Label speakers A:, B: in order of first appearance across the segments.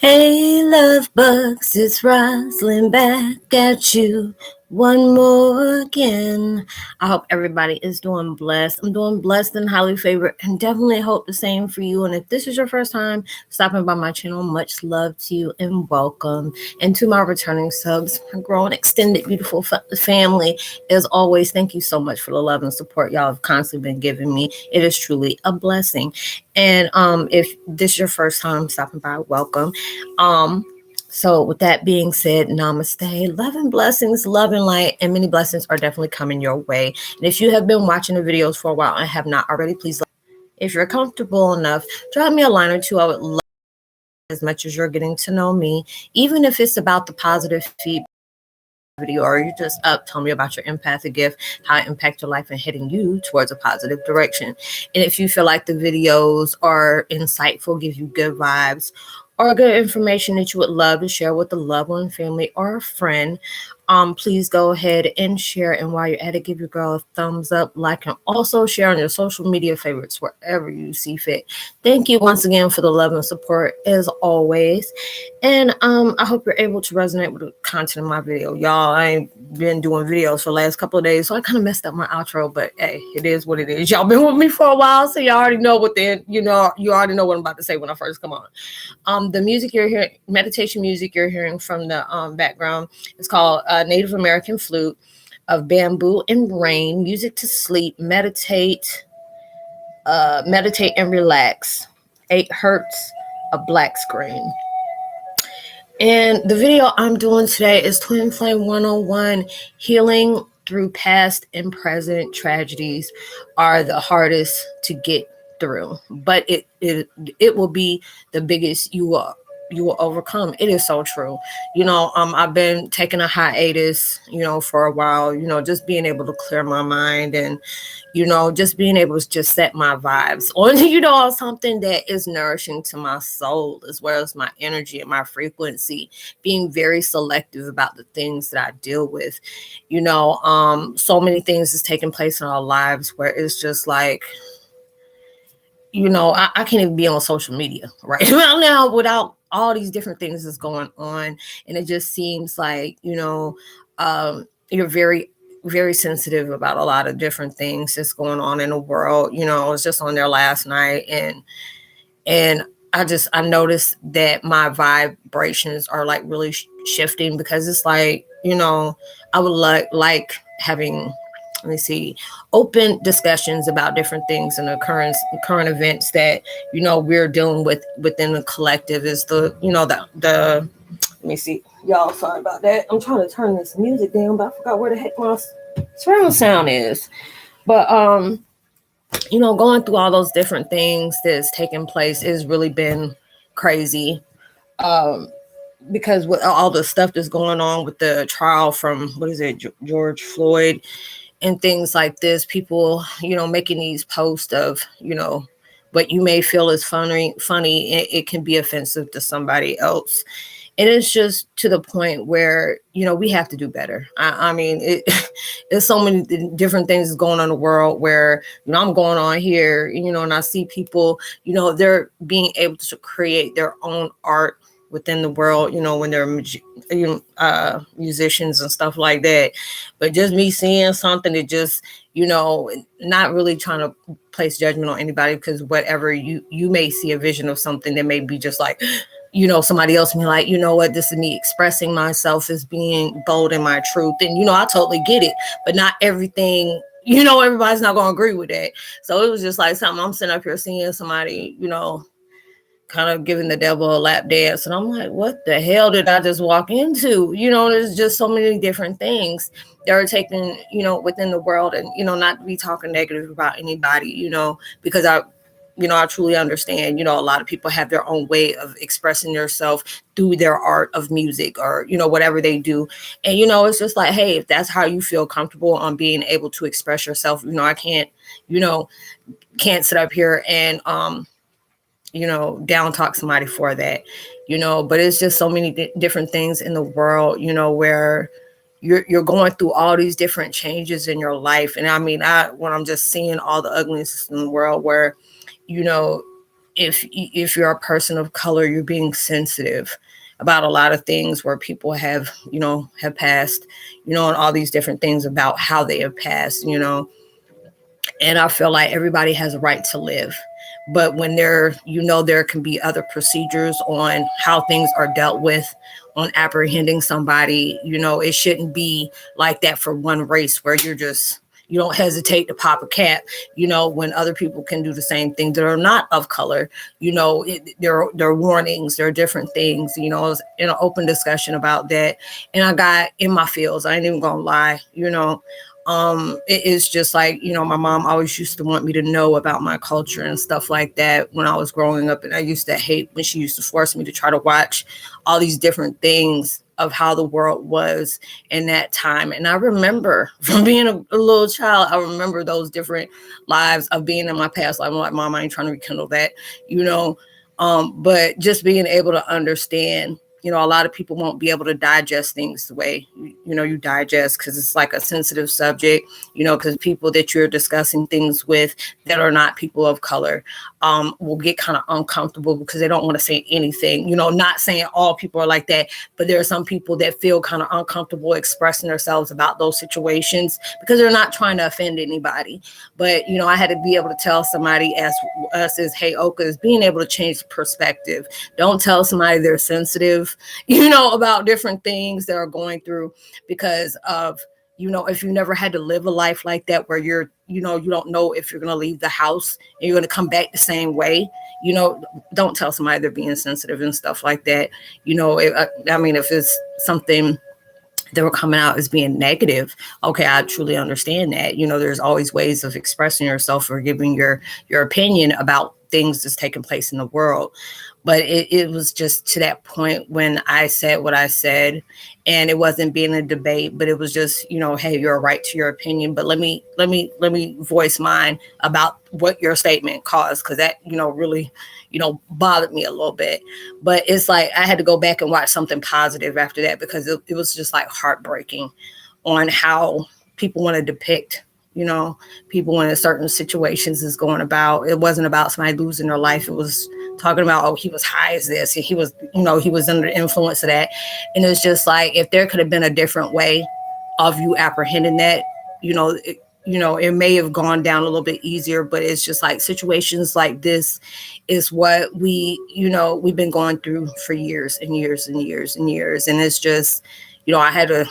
A: Hey, love bugs, it's Roslynn back at you one more again. I hope everybody is doing blessed. I'm doing blessed and highly favored, and definitely hope the same for you. And if this is your first time stopping by my channel, much love to you and welcome. And to my returning subs, my growing, extended, beautiful family, as always, thank you so much for the love and support y'all have constantly been giving me. It is truly a blessing. And if this is your first time stopping by, welcome. So with that being said, namaste, love and blessings, love and light, and many blessings are definitely coming your way. And if you have been watching the videos for a while and have not already, please, if you're comfortable enough, drop me a line or two. I would love as much as you're getting to know me, even if it's about the positive feedback video, or you just tell me about your empathic gift, how it impacts your life and heading you towards a positive direction. And if you feel like the videos are insightful, give you good vibes, or good information that you would love to share with a loved one, family, or a friend, please go ahead and share. And while you're at it, give your girl a thumbs up, like, and also share on your social media favorites wherever you see fit. Thank you once again for the love and support as always. And I hope you're able to resonate with the content of my video. Y'all, I ain't been doing videos for the last couple of days, so I kind of messed up my outro, but hey, it is what it is. Y'all been with me for a while, so y'all already know what you already know what I'm about to say when I first come on. The music you're hearing, meditation music you're hearing from the background, is called Native American Flute of Bamboo and Rain, music to sleep, meditate and relax. 8 hertz, a black screen. And the video I'm doing today is Twin Flame 101, healing through past and present tragedies are the hardest to get through, but it will be the biggest you will overcome. It is so true. I've been taking a hiatus, for a while, just being able to clear my mind and, just being able to just set my vibes on, something that is nourishing to my soul, as well as my energy and my frequency, being very selective about the things that I deal with. So many things is taking place in our lives where it's just like, I can't even be on social media right now without all these different things that's going on. And it just seems like, you're very, very sensitive about a lot of different things that's going on in the world. I was just on there last night and I noticed that my vibrations are like really shifting, because it's like, I would like having, open discussions about different things and the current events that, we're dealing with within the collective. Is the, let me see, y'all, sorry about that. I'm trying to turn this music down, but I forgot where the heck my surround sound is. But, going through all those different things that's taking place has really been crazy. Because with all the stuff that's going on with the trial from, George Floyd, and things like this, people, making these posts of, what you may feel is funny, it can be offensive to somebody else. And it's just to the point where, we have to do better. I mean, there's so many different things going on in the world where, I'm going on here, and I see people, they're being able to create their own art within the world, when they're musicians and stuff like that. But just me seeing something that just, not really trying to place judgment on anybody, because whatever you may see a vision of something that may be just like, somebody else may like, what, this is me expressing myself as being bold in my truth. And, I totally get it, but not everything, everybody's not going to agree with that. So it was just like something I'm sitting up here seeing somebody, kind of giving the devil a lap dance. And I'm like, what the hell did I just walk into? There's just so many different things that are taken, within the world. And, not to be talking negative about anybody, because I truly understand, a lot of people have their own way of expressing themselves through their art of music or, whatever they do. And, it's just like, hey, if that's how you feel comfortable on being able to express yourself, I can't sit up here and, down talk somebody for that, but it's just so many different things in the world, where, you're going through all these different changes in your life. And I mean, when I'm just seeing all the ugliness in the world, where, you know, if you're a person of color, you're being sensitive about a lot of things where people have, have passed, and all these different things about how they have passed, and I feel like everybody has a right to live. But when there can be other procedures on how things are dealt with on apprehending somebody, it shouldn't be like that for one race where you don't hesitate to pop a cap, when other people can do the same thing that are not of color. There are warnings, there are different things, I was in an open discussion about that. And I got in my feels. I ain't even gonna lie, it is just like, my mom always used to want me to know about my culture and stuff like that when I was growing up. And I used to hate when she used to force me to try to watch all these different things of how the world was in that time. And I remember from being a little child, I remember those different lives of being in my past life. I'm like, Mom, I ain't trying to rekindle that, but just being able to understand, a lot of people won't be able to digest things the way, you digest, because it's like a sensitive subject, because people that you're discussing things with that are not people of color will get kind of uncomfortable because they don't want to say anything, not saying all people are like that, but there are some people that feel kind of uncomfortable expressing themselves about those situations because they're not trying to offend anybody. But, I had to be able to tell somebody as us as Heyokas, being able to change perspective. Don't tell somebody they're sensitive, about different things they're going through because of, if you never had to live a life like that where you're, you don't know if you're going to leave the house and you're going to come back the same way, don't tell somebody they're being sensitive and stuff like that. If it's something they were coming out as being negative, okay, I truly understand that. There's always ways of expressing yourself or giving your opinion about things that's taking place in the world. But it was just to that point when I said what I said, and it wasn't being a debate, but it was just, hey, you're right to your opinion, but let me voice mine about what your statement caused, because that, really, bothered me a little bit. But it's like I had to go back and watch something positive after that, because it was just like heartbreaking on how people want to depict people in certain situations is going about. It wasn't about somebody losing their life. It was talking about, oh, he was high as this, and he was under the influence of that. And it's just like, if there could have been a different way of you apprehending that, it may have gone down a little bit easier. But it's just like situations like this is what we've been going through for years and years and years and years. And it's just, I had to,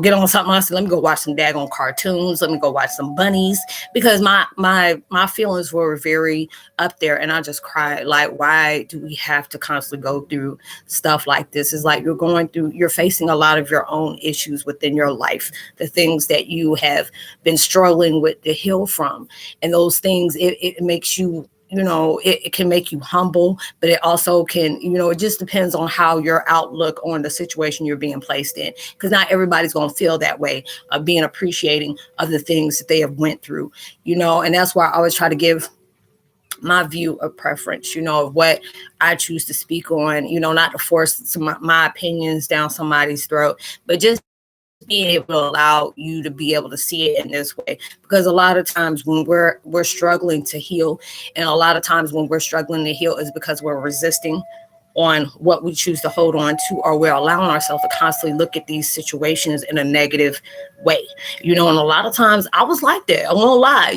A: get on something else. Let me go watch some daggone cartoons. Let me go watch some bunnies, because my feelings were very up there, and I just cried. Like, why do we have to constantly go through stuff like this? It's like you're facing a lot of your own issues within your life, the things that you have been struggling with to heal from. And those things, it makes you, it can make you humble, but it also can, it just depends on how your outlook on the situation you're being placed in. Because not everybody's going to feel that way of being appreciating of the things that they have went through, and that's why I always try to give my view of preference, of what I choose to speak on, not to force my opinions down somebody's throat, but just being able to allow you to be able to see it in this way. Because a lot of times when we're struggling to heal, and a lot of times when we're struggling to heal is because we're resisting on what we choose to hold on to, or we're allowing ourselves to constantly look at these situations in a negative way, and a lot of times I was like that. I won't lie,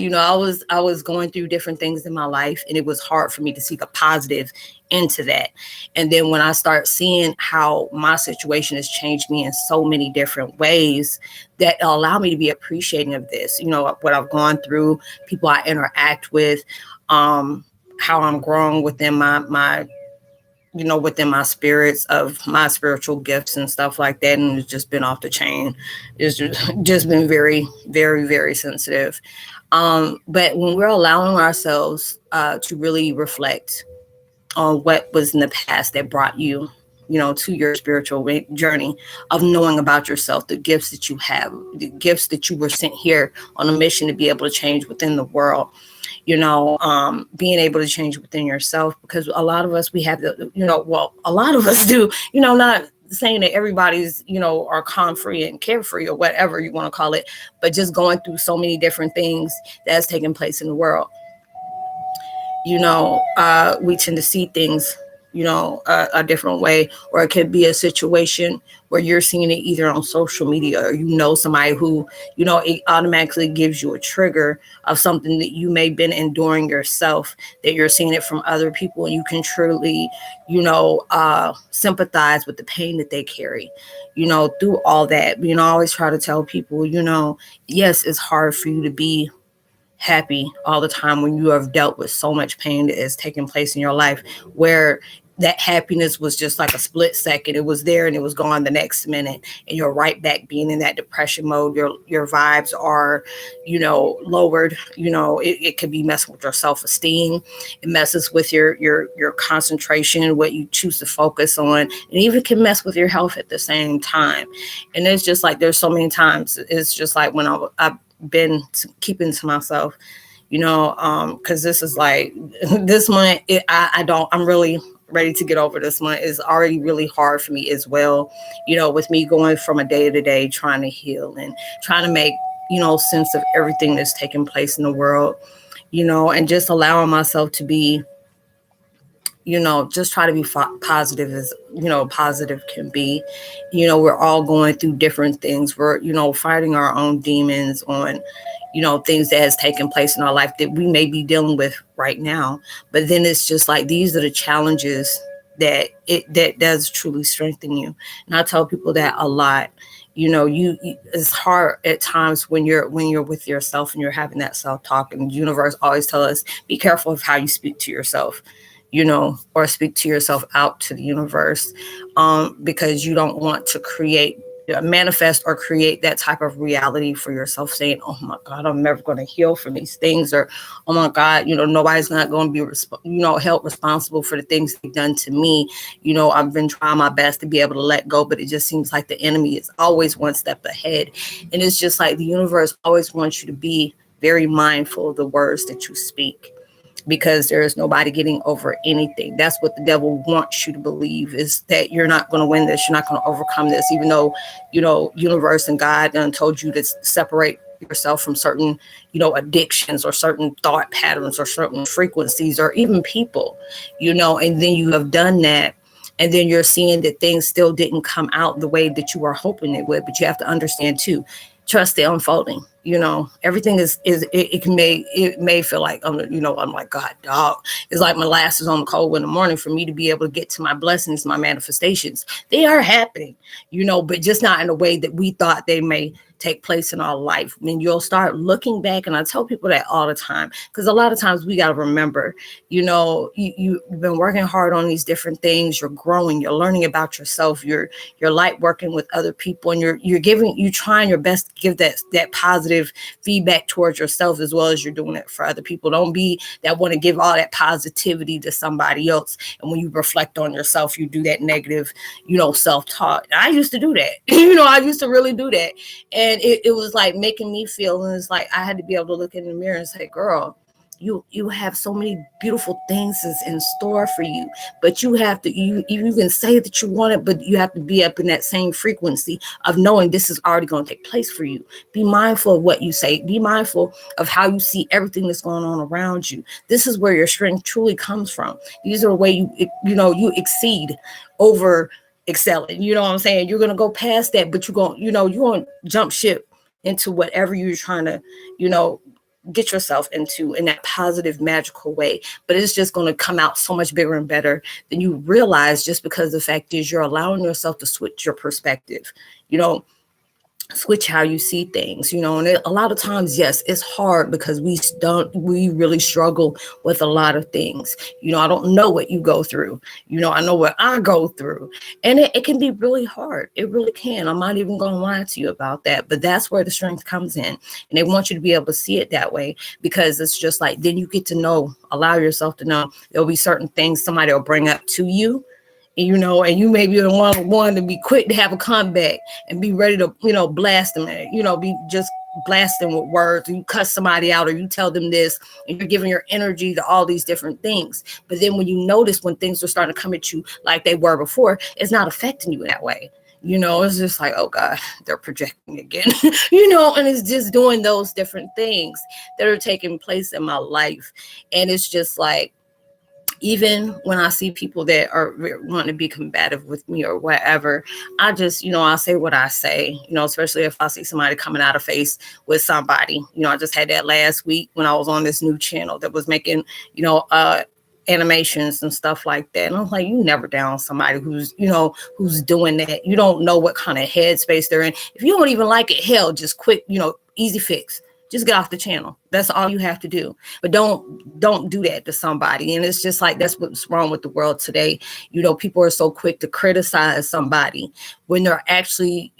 A: I was going through different things in my life, and it was hard for me to see the positive into that. And then when I start seeing how my situation has changed me in so many different ways, that allow me to be appreciating of this, what I've gone through, people I interact with, how I'm growing within my within my spirits of my spiritual gifts and stuff like that. And it's just been off the chain. It's just been very, very, very sensitive. But when we're allowing ourselves to really reflect on what was in the past that brought you, to your spiritual journey of knowing about yourself, the gifts that you have, the gifts that you were sent here on a mission to be able to change within the world, being able to change within yourself, because a lot of us, we have a lot of us do, not saying that everybody's, are free and carefree or whatever you want to call it, but just going through so many different things that's taking place in the world. We tend to see things, a different way, or it could be a situation where you're seeing it either on social media or somebody who, it automatically gives you a trigger of something that you may have been enduring yourself, that you're seeing it from other people, and you can truly, sympathize with the pain that they carry, through all that. I always try to tell people, yes, it's hard for you to be happy all the time when you have dealt with so much pain that is taking place in your life, where that happiness was just like a split second. It was there and it was gone the next minute, and you're right back being in that depression mode. Your vibes are, lowered. It could be messing with your self-esteem. It messes with your concentration, what you choose to focus on, and even can mess with your health at the same time. And it's just like there's so many times. It's just like when I've been keeping to myself, because this is like this month. I'm really ready to get over this month. Is already really hard for me as well. With me going from a day to day, trying to heal and trying to make sense of everything that's taking place in the world. And just allowing myself to be, just try to be positive as, positive can be. We're all going through different things. We're, fighting our own demons on, things that has taken place in our life that we may be dealing with right now. But then it's just like, these are the challenges that does truly strengthen you. And I tell people that a lot. It's hard at times when you're with yourself and you're having that self-talk, and the universe always tell us, be careful of how you speak to yourself, or speak to yourself out to the universe, because you don't want to manifest or create that type of reality for yourself, saying, oh my God, I'm never going to heal from these things, or oh my God, nobody's not going to be held responsible for the things they've done to me. I've been trying my best to be able to let go, but it just seems like the enemy is always one step ahead. And it's just like the universe always wants you to be very mindful of the words that you speak, because there is nobody getting over anything. That's what the devil wants you to believe, is that you're not going to win this. You're not going to overcome this, even though, universe and God done told you to separate yourself from certain, addictions or certain thought patterns or certain frequencies or even people, and then you have done that. And then you're seeing that things still didn't come out the way that you were hoping it would. But you have to understand too, trust the unfolding. Everything it may feel like, I'm like, God, dog, it's like molasses on the cold in the morning for me to be able to get to my blessings, my manifestations. They are happening, but just not in a way that we thought they may take place in our life. I mean, you'll start looking back, and I tell people that all the time, because a lot of times we got to remember, you've been working hard on these different things. You're growing, you're learning about yourself, you're light working with other people, and you're trying your best to give that positive feedback towards yourself as well as you're doing it for other people. Don't be that want to give all that positivity to somebody else, and when you reflect on yourself, you do that negative, self-talk. I used to do that. I used to really do that. And it was like making me feel, and it's like I had to be able to look in the mirror and say, girl, you have so many beautiful things in store for you, but you have to, you can say that you want it, but you have to be up in that same frequency of knowing this is already going to take place for you. Be mindful of what you say. Be mindful of how you see everything that's going on around you. This is where your strength truly comes from. These are the way you exceed over excelling. You know what I'm saying? You're going to go past that, but you're going to jump ship into whatever you're trying to, get yourself into in that positive, magical way. But it's just going to come out so much bigger and better than you realize, just because the fact is you're allowing yourself to switch your perspective, switch how you see things, and a lot of times, yes, it's hard because we really struggle with a lot of things. I don't know what you go through, I know what I go through, and it can be really hard. It really can. I'm not even going to lie to you about that, but that's where the strength comes in, and they want you to be able to see it that way, because it's just like, then you get to allow yourself to know there'll be certain things somebody will bring up to you, and you may be the one to be quick to have a comeback and be ready to, blast them, be just blast them with words, or you cuss somebody out, or you tell them this, and you're giving your energy to all these different things. But then when you notice when things are starting to come at you like they were before, it's not affecting you that way. It's just like, oh God, they're projecting again, and it's just doing those different things that are taking place in my life. And it's just like, even when I see people that are want to be combative with me or whatever, I just, I say what I say, especially if I see somebody coming out of face with somebody. I just had that last week when I was on this new channel that was making, animations and stuff like that. And I'm like, you never down somebody who's doing that. You don't know what kind of headspace they're in. If you don't even like it, hell, just quit, easy fix. Just get off the channel. That's all you have to do. But don't do that to somebody. And it's just like, that's what's wrong with the world today. People are so quick to criticize somebody when they're actually,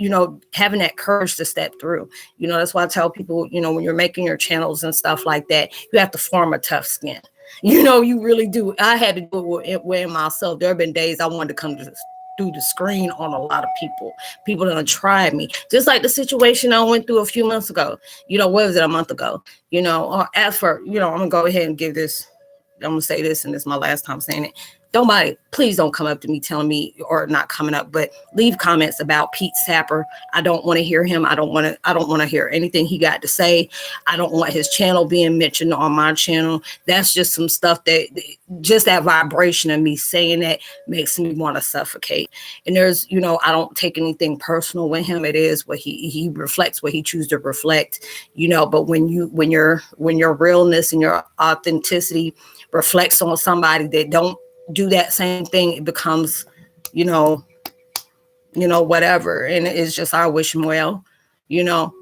A: having that courage to step through. That's why I tell people, when you're making your channels and stuff like that, you have to form a tough skin. You really do. I had to do it with myself. There have been days I wanted to come through the screen on a lot of people. People that have tried me. Just like the situation I went through a few months ago. What was it, a month ago? Or as for, I'm gonna go ahead and give this, I'm gonna say this, and this is my last time saying it. Please don't come up to me telling me, or not coming up, but leave comments about Pete Sapper. I don't want to hear him. I don't want to hear anything he got to say. I don't want his channel being mentioned on my channel. That's just some stuff that, just that vibration of me saying that makes me want to suffocate. And there's, I don't take anything personal with him. It is what he reflects, what he chooses to reflect, but when your realness and your authenticity reflects on somebody that don't do that same thing, it becomes, whatever. And it's just, I wish him well,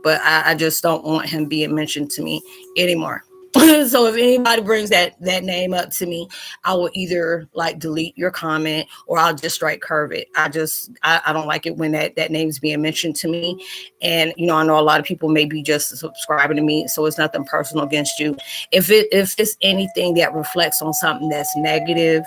A: but I just don't want him being mentioned to me anymore. So if anybody brings that name up to me, I will either like delete your comment, or I'll just strike curve it. I don't like it when that name's being mentioned to me. And I know a lot of people may be just subscribing to me, so it's nothing personal against you. If it's anything that reflects on something that's negative,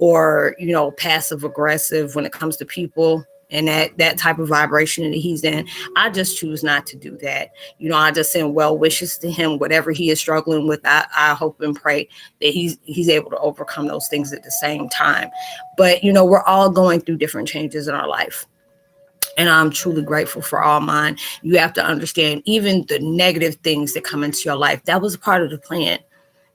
A: or passive aggressive when it comes to people, and that type of vibration that he's in, I just choose not to do that. I just send well wishes to him. Whatever he is struggling with, I hope and pray that he's able to overcome those things at the same time. But we're all going through different changes in our life, and I'm truly grateful for all mine. You have to understand, even the negative things that come into your life, that was a part of the plan.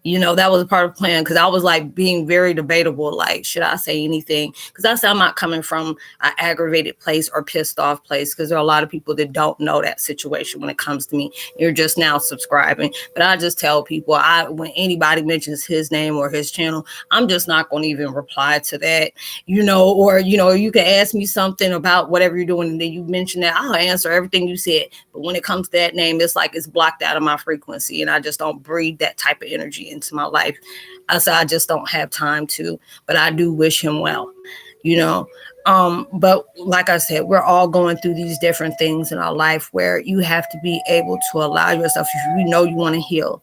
A: That was a part of the plan, because I was like being very debatable. Like, should I say anything? Because I said I'm not coming from an aggravated place or pissed off place, because there are a lot of people that don't know that situation when it comes to me. You're just now subscribing. But I just tell people, when anybody mentions his name or his channel, I'm just not going to even reply to that, or, you can ask me something about whatever you're doing, and then you mention that, I'll answer everything you said. But when it comes to that name, it's like it's blocked out of my frequency, and I just don't breathe that type of energy into my life. I just don't have time to, but I do wish him well, but like I said, we're all going through these different things in our life where you have to be able to allow yourself, if you want to heal,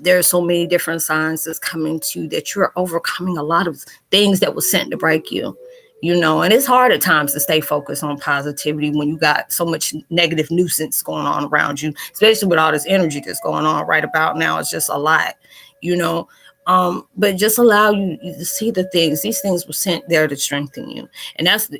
A: there's so many different signs that's coming to you, that you're overcoming a lot of things that was sent to break you. And it's hard at times to stay focused on positivity when you got so much negative nuisance going on around you, especially with all this energy that's going on right about now. It's just a lot, but just allow you to see these things were sent there to strengthen you. And that's, the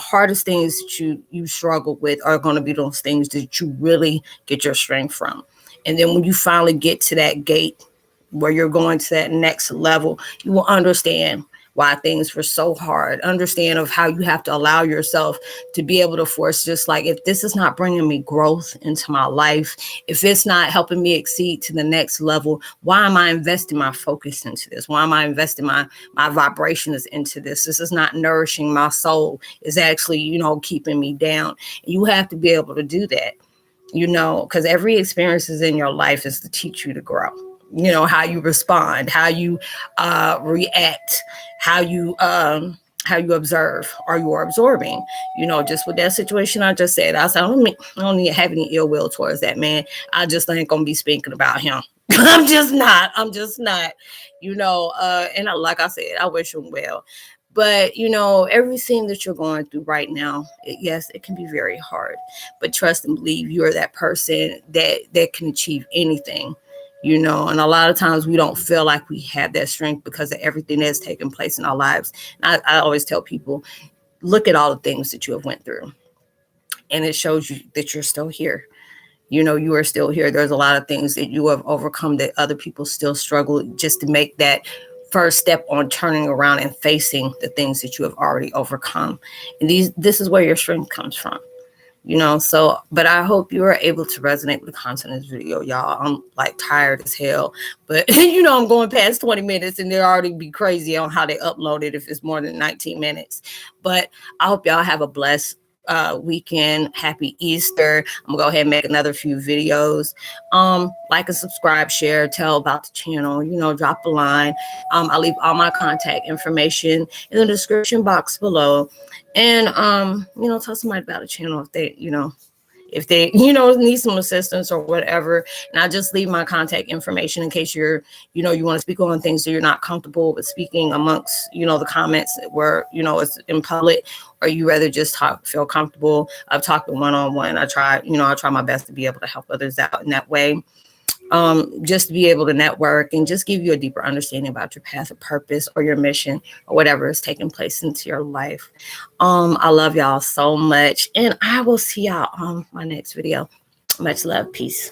A: hardest things that you struggle with are going to be those things that you really get your strength from. And then when you finally get to that gate where you're going to that next level, you will understand why things were so hard. Understand of how you have to allow yourself to be able to force, just like, if this is not bringing me growth into my life, if it's not helping me exceed to the next level, why am I investing my focus into this? Why am I investing my vibrations into this? This is not nourishing my soul. It's actually, keeping me down. You have to be able to do that, because every experience is in your life is to teach you to grow. How you respond, how you react, how you observe. Are you absorbing? Just with that situation I just said, I said, I don't need to have any ill will towards that man. I just ain't gonna be speaking about him. I'm just not, and like I said, I wish him well. But, you know, everything that you're going through right now, yes, it can be very hard. But trust and believe you're that person that can achieve anything, you know. And a lot of times we don't feel like we have that strength because of everything that's taken place in our lives. And I always tell people, look at all the things that you have went through, and it shows you that you're still here. You know, you are still here. There's a lot of things that you have overcome that other people still struggle just to make that first step on turning around and facing the things that you have already overcome. And this is where your strength comes from, you know. So, but I hope you are able to resonate with the content of this video, y'all. I'm like tired as hell, but you know, I'm going past 20 minutes and they'll already be crazy on how they upload it if it's more than 19 minutes. But I hope y'all have a blessed weekend. Happy Easter. I'm gonna go ahead and make another few videos. Like and subscribe, share, tell about the channel, you know, drop a line. I'll leave all my contact information in the description box below. And you know, tell somebody about the channel if they, you know, need some assistance or whatever. And I just leave my contact information in case you're, you know, you want to speak on things that you're not comfortable with speaking amongst, you know, the comments where, you know, it's in public, or you rather just feel comfortable. I've talked one-on-one. I try my best to be able to help others out in that way. Just to be able to network and just give you a deeper understanding about your path of purpose or your mission or whatever is taking place into your life. I love y'all so much, and I will see y'all on my next video. Much love. Peace.